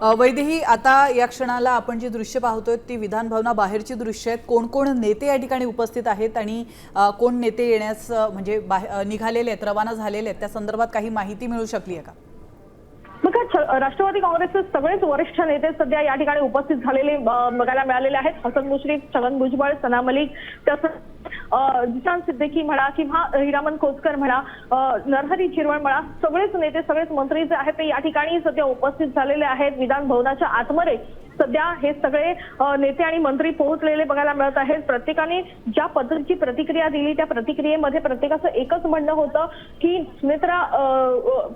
वैदेही, आता या क्षणाला आपण जी दृश्य पाहतोय ती विधान भवनाबाहेरची दृश्य आहेत। कोण कोण नेते या ठिकाणी उपस्थित आहेत आणि कोण नेते येण्यास म्हणजे निघालेले आहेत, रवाना झालेले आहेत, त्या संदर्भात काही माहिती मिळू शकली आहे का? राष्ट्रवादी काँग्रेसचे सगळेच वरिष्ठ नेते सध्या या ठिकाणी उपस्थित झालेले बघायला मिळालेले आहेत। हसन मुश्रीफ, छगन भुजबळ, सना मलिक, जिशान सिद्दीकी म्हणा किंवा हिरामन खोसकर म्हणा, नरहरी झिरवळ म्हणा, सगळेच नेते सगळेच मंत्री जे आहेत ते या ठिकाणी सध्या उपस्थित झालेले आहेत। विधान भवनाच्या आतमध्ये सध्या हे सगळे नेते आणि मंत्री पोहोचलेले बघायला मिळत आहेत। प्रत्येकाने ज्या पद्धतीची प्रतिक्रिया दिली त्या प्रतिक्रियेमध्ये प्रत्येकाचं एकच म्हणणं होतं की सुनेत्रा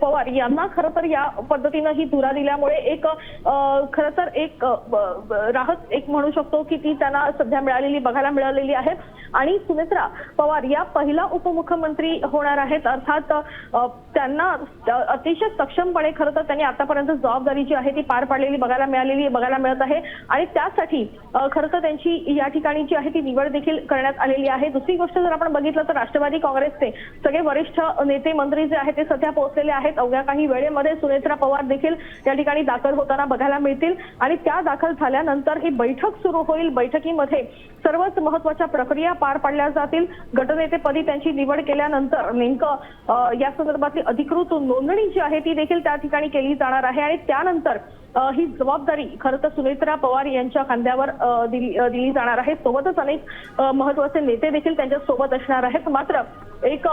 पवार यांना खरं तर या पद्धतीनं ही धुरा दिल्यामुळे एक खरं तर एक राहत एक म्हणू शकतो की ती त्यांना सध्या बघायला मिळालेली आहे। आणि सुनेत्रा पवार या पहिला उपमुख्यमंत्री होणार आहेत। अर्थात त्यांना अतिशय सक्षमपणे खरं तर त्यांनी आतापर्यंत जबाबदारी जी आहे ती पार पाडलेली बघायला मिळत आहे आणि त्यासाठी खरं तर त्यांची या ठिकाणी जी आहे ती निवड देखील करण्यात आलेली आहे। दुसरी गोष्ट जर आपण बघितलं तर राष्ट्रवादी काँग्रेसचे सगळे वरिष्ठ नेते मंत्री जे आहेत ते सध्या पोहोचलेले आहेत। अवघ्या काही वेळेमध्ये सुनेत्रा पवार देखील या ठिकाणी दाखल होताना बघायला मिळतील आणि त्या दाखल झाल्यानंतर ही बैठक सुरू होईल। बैठकीमध्ये सर्वच महत्त्वाच्या प्रक्रिया पार पाडल्या जातील। गटनेतेपदी त्यांची निवड केल्यानंतर नेमकं या संदर्भातली अधिकृत नोंदणी जी आहे ती देखील त्या ठिकाणी केली जाणार आहे आणि त्यानंतर ही जबाबदारी खरं तर सुनेत्रा पवार यांच्या खांद्यावर दिली जाणार आहे। सोबतच अनेक महत्त्वाचे नेते देखील त्यांच्या सोबत असणार आहेत। मात्र एक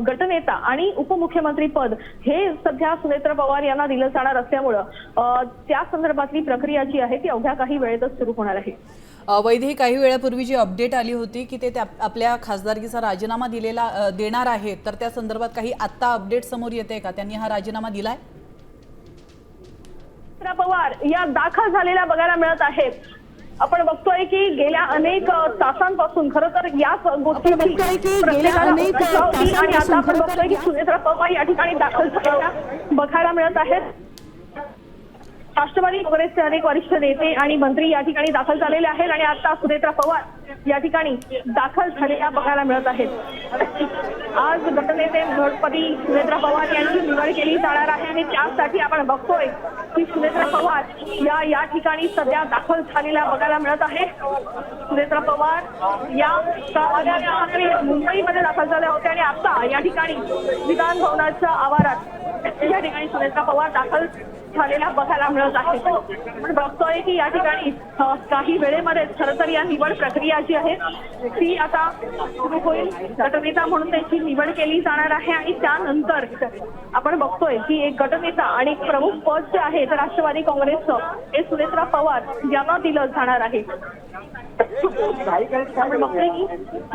गटनेता आणि उपमुख्यमंत्री पद हे सध्या सुनेत्रा पवार यांना दिलं जाणार असल्यामुळं त्या संदर्भातली प्रक्रिया जी आहे ती अवघ्या काही वेळेतच सुरू होणार आहे। वैदेही, काही वेळापूर्वी जी अपडेट आली होती की ते आपल्या खासदारकीचा राजीनामा देणार आहेत, तर त्या संदर्भात काही आता अपडेट समोर येते का? त्यांनी हा राजीनामा दिलाय? सुनेत्रा पवार या दाखल झालेल्या बघायला मिळत आहेत। आपण बघतोय की गेल्या अनेक तासांपासून खरं तर याच गोष्टीची आणि आता आपण बघतोय की सुनेत्रा पवार या ठिकाणी दाखल झालेल्या बघायला मिळत आहेत। राष्ट्रवादी काँग्रेसचे अनेक वरिष्ठ नेते आणि मंत्री या ठिकाणी दाखल झालेले आहेत आणि आता सुनेत्रा पवार या ठिकाणी दाखल झालेल्या बघायला मिळत आहेत। आज गटनेतेपदी सुनेत्रा पवार यांची निवड केली जाणार आहे आणि त्यासाठी आपण बघतोय की सुनेत्रा पवार या ठिकाणी सध्या दाखल झालेल्या बघायला मिळत आहे। सुनेत्रा पवार या मुंबईमध्ये दाखल झाल्या होत्या आणि आता या ठिकाणी विधान भवनाच्या आवारात या ठिकाणी सुनेत्रा पवार दाखल झालेल्या बघायला मिळत आहे। आपण बघतोय की या ठिकाणी काही वेळेमध्ये खरं तर या निवड प्रक्रिया जी आहे ती आता सुरू होईल। गटनेता म्हणून त्यांची निवड केली जाणार आहे आणि त्यानंतर आपण बघतोय की एक गटनेता आणि एक प्रमुख पद जे आहे तर राष्ट्रवादी काँग्रेसचं हे सुनेत्रा पवार यांना दिलं जाणार आहे। आपण बघतोय की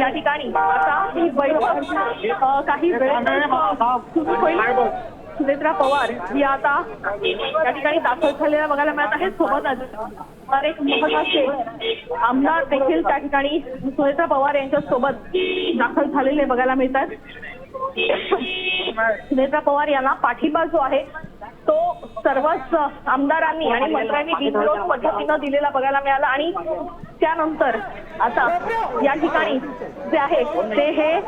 या ठिकाणी आता ही बैठक काही वेळेत सुरू होईल। सुनेत्रा पवार या आता या ठिकाणी दाखल झालेल्या बघायला मिळत आहेत। सोबतच एक महत्त्वाचे आमदार देखील त्या ठिकाणी सुनेत्रा पवार यांच्या सोबत दाखल झालेले बघायला मिळतात। सुनेत्रा पवार यांना पाठिंबा जो आहे तो सर्वच आमदारांनी आणि मंत्र्यांनी बिनविरोध पद्धतीनं दिलेला बघायला मिळाला आणि त्यानंतर आता या ठिकाणी जे आहे ते हे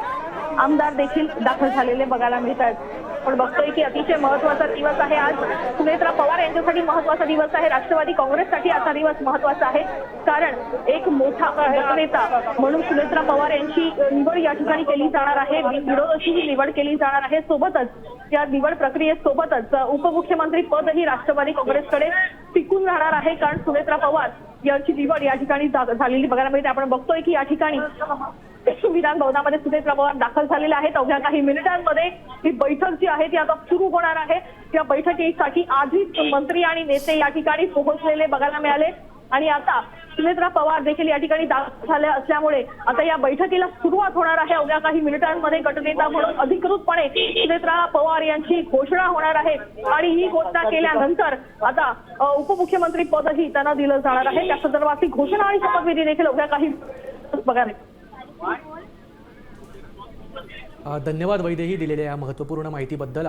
आमदार देखील दाखल झालेले बघायला मिळतात। आपण बघतोय की अतिशय महत्त्वाचा दिवस आहे आज। सुनेत्रा पवार यांच्यासाठी महत्त्वाचा दिवस आहे, राष्ट्रवादी काँग्रेससाठी आजचा दिवस महत्त्वाचा आहे, कारण एक मोठा गटनेता म्हणून सुनेत्रा पवार यांची निवड या ठिकाणी केली जाणार आहे। बिनविरोध अशी ही निवड केली जाणार आहे। सोबतच या निवड प्रक्रियेसोबतच उपमुख्यमंत्री पदही राष्ट्रवादी काँग्रेसकडे टिकून राहणार आहे, कारण सुनेत्रा पवार यांची निवड या ठिकाणी झालेली बघायला मिळते। आपण बघतोय की या ठिकाणी विधान भवनामध्ये सुनेत्रा पवार दाखल झालेल्या आहेत। अवघ्या काही मिनिटांमध्ये ही बैठक जी आहे ती आता सुरू होणार आहे। या बैठकीसाठी आधीच मंत्री आणि नेते या ठिकाणी पोहोचलेले बघायला मिळाले आणि आता सुनेत्रा पवार देखील या ठिकाणी दाखल झाल्या असल्यामुळे आता या बैठकीला सुरुवात होणार आहे। अवघ्या काही मिनिटांमध्ये गटनेता म्हणून अधिकृतपणे सुनेत्रा पवार यांची घोषणा होणार आहे आणि ही घोषणा केल्यानंतर आता उपमुख्यमंत्री पदही त्यांना दिलं जाणार आहे। त्या संदर्भातली घोषणा आणि शपथविधी देखील अवघ्या काही बघा। धन्यवाद वैदेही दिलेल्या या महत्त्वपूर्ण माहितीबद्दल।